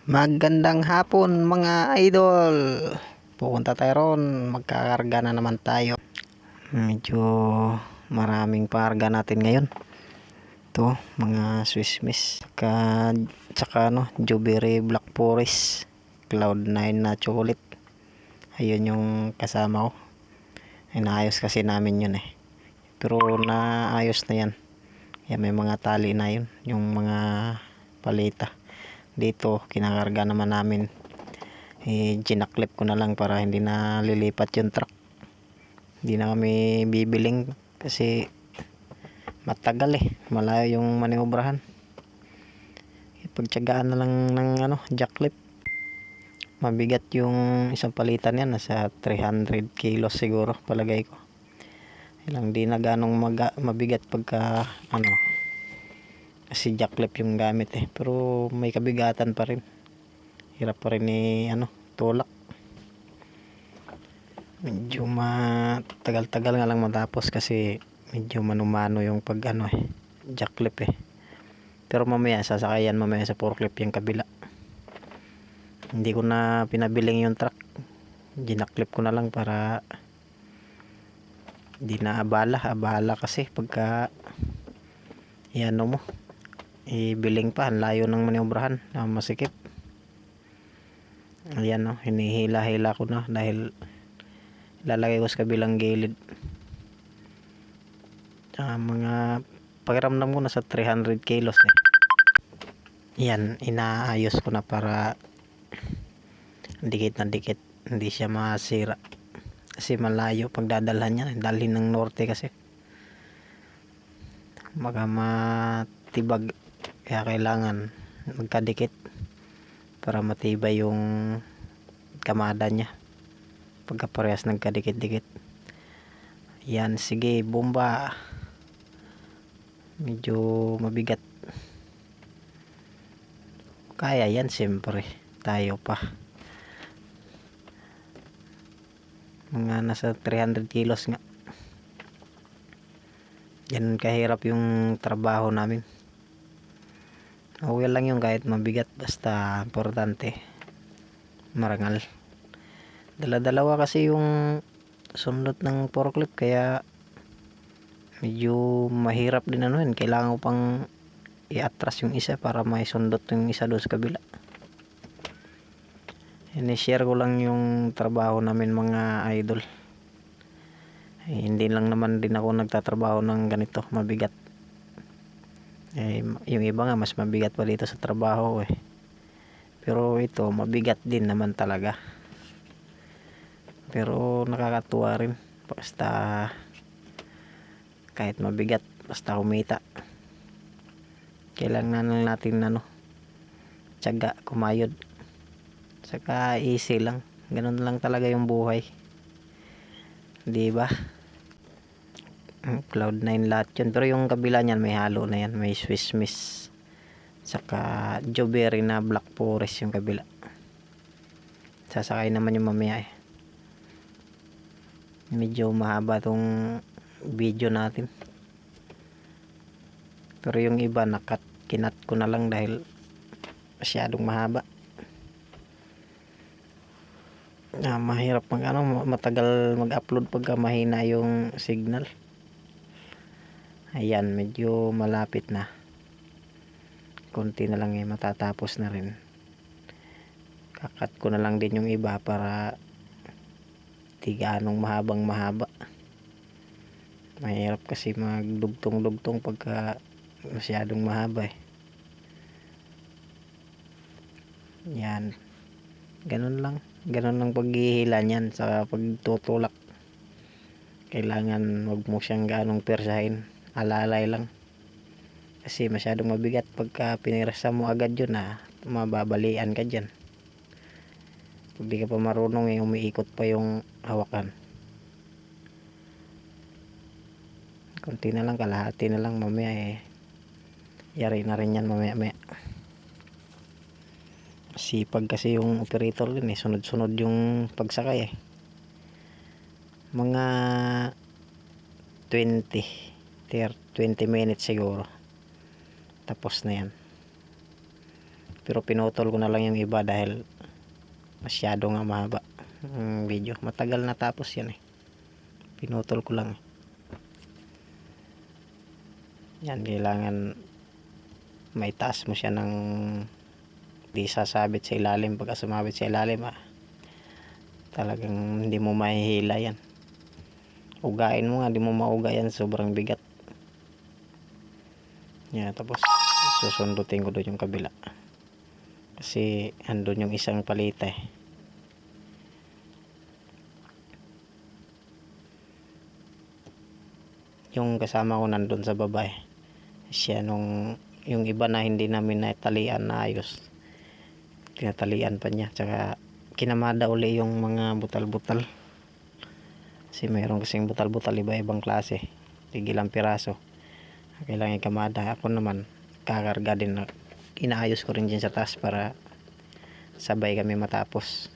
Magandang hapon mga idol. Pupunta tayo ron. Magkakarga na naman tayo. Medyo maraming parga natin ngayon. Ito, mga Swiss Miss. Tsaka Jubilee Black Forest. Cloud9 na chocolate. Ayun yung kasama ko. Inaayos kasi namin yun eh. Pero naayos na yan. Yan, may mga tali na yun. Yung mga palita. Dito kinakarga naman namin, ginaklip ko na lang para hindi na lilipat yung truck. Hindi na kami bibiling kasi matagal malayo yung maniobrahan. Pagtyagaan na lang ng jacklip. Mabigat yung isang palitan yan, nasa 300 kilos siguro palagay ko. Ilang di na ganong mabigat pagka kasi jacklip yung gamit pero may kabigatan pa rin. Hirap pa rin tulak. Medyo matagal-tagal nga lang matapos kasi medyo manumano yung jacklip pero mamaya sasakayan mamaya sa forklift yung kabila. Hindi ko na pinabiling yung truck, ginaklip ko na lang para hindi na abala kasi pagka mo ibiling pa, ang layo ng maniobrahan na masikip. Ayan hinihila-hila ko na dahil lalagay ko sa kabilang gilid. Mga pakiramdam ko nasa 300 kilos Yan, inaayos ko na para dikit na dikit, hindi siya masira kasi malayo pagdadalhan niya, dalhin ng norte kasi baka matibag, kaya kailangan magkadikit para matibay yung kamada niya pagka parehas nagkadikit-dikit. Yan, sige, bomba. Medyo mabigat, kaya yan siyempre, tayo pa mga nasa 300 kilos nga. Yan kahirap yung trabaho namin. Okay lang yung kahit mabigat, basta importante marangal. Dala-dalawa kasi yung sundot ng forklift kaya medyo mahirap din kailangan ko pang i-atras yung isa para may sundot yung isa doon sa kabila. Ini-share ko lang yung trabaho namin mga idol. Hindi lang naman din ako nagtatrabaho ng ganito mabigat. Yung iba nga mas mabigat pa dito sa trabaho pero ito mabigat din naman talaga, pero nakakatuwa rin basta kahit mabigat basta kumita. Kailangan lang natin tiyaga, kumayod, saka easy lang, ganun lang talaga yung buhay, di ba? Cloud9 lahat yun, pero yung kabila niyan may halo na yan, may Swiss Miss saka Jubilee na Black Forest yung kabila. Sasakay naman yung mamaya medyo mahaba tong video natin, pero yung iba kinat ko na lang dahil masyadong mahaba. Mahirap matagal mag-upload pagka mahina yung signal. Ayan, medyo malapit na, konti na lang matatapos na rin. Kakat ko na lang din yung iba para di gaanong mahaba. Mahirap kasi magdugtong-dugtong pagka masyadong mahaba yan, ganun lang paghihila niyan sa pagtutulak. Kailangan wag mo siyang ganong persahin, alalay lang kasi masyadong mabigat. Pagka pinirsa mo agad yun mababalian ka dyan pag di ka pa marunong umiikot pa yung hawakan. Konti na lang, kalahati na lang, mamaya yari na rin yan mamaya. Sipag kasi yung operator din sunod-sunod yung pagsakay mga 20 minutes siguro tapos na yan. pero pinutol ko na lang yung iba dahil masyado nga mahaba yung video. Matagal na tapos yan eh, pinutol ko lang. Yan, kailangan may taas mo siya ng di sasabit sa ilalim. Pagka sumabit sa ilalim talagang hindi mo mahihila yan. Ugain mo nga, di mo mauga yan, sobrang bigat. Yan, tapos susundutin ko doon yung kabila kasi andun yung isang palita eh. Yung kasama ko nandun sa baba eh, siya yung iba na hindi namin natalian na ayos, tinatalian pa niya. Tsaka kinamada uli yung mga butal-butal kasi mayroon kasing butal-butal iba-ibang klase, tigilang piraso, kailangan ikamada. Ako naman kakarga din, inaayos ko rin dyan sa taas para sabay kami matapos.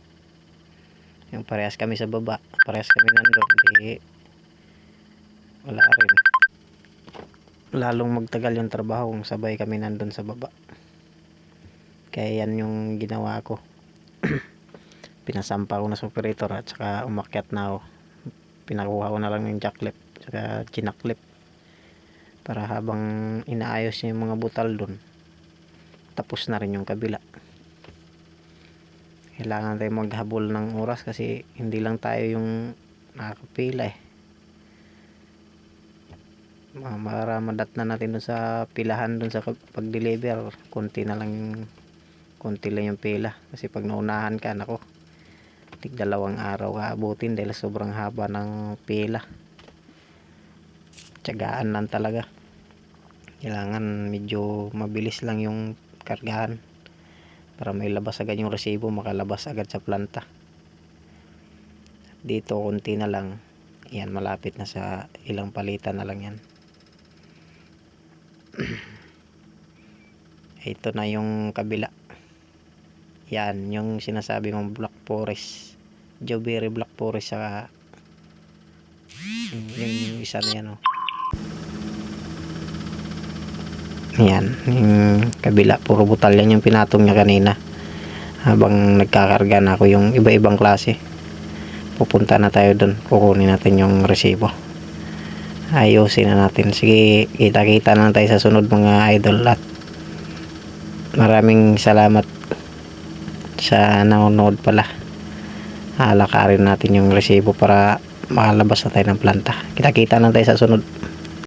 Yung parehas kami sa baba, parehas kami nandun, di wala rin, lalong magtagal yung trabaho kung sabay kami nandun sa baba. Kaya yan yung ginawa ko. Pinasampa ko na sa operator at saka umakyat na ako, pinakuha ko na lang yung jacklip saka chinaklip para habang inaayos niya yung mga butal dun, tapos na rin yung kabila. Kailangan tayo maghabol ng oras kasi hindi lang tayo yung nakakapila eh. Maramadat na natin dun sa pilahan dun sa pag-deliver, konti lang yung pila kasi pag naunahan ka, nako, tig 2 araw ka abutin dahil sobrang haba ng pila. Tiyagaan lang talaga, kailangan medyo mabilis lang yung kargahan para may labas agad yung resibo, makalabas agad sa planta. Dito konti na lang yan, malapit na sa ilang palitan na lang yan. Ito na yung kabila, yan yung sinasabi kong Black Forest, Jawberry Black Forest, saka yung isa na yan oh. Yan, yung kabila, puro butal yan yung pinatong niya kanina. Habang nagkakarga na ako yung iba-ibang klase, pupunta na tayo dun, kukunin natin yung resibo, ayusin na natin. Sige, kita-kita na tayo sa sunod mga idol, at maraming salamat sa nanonood pala. Alakarin natin yung resibo para makalabas na tayo ng planta. Kita-kita na tayo sa sunod.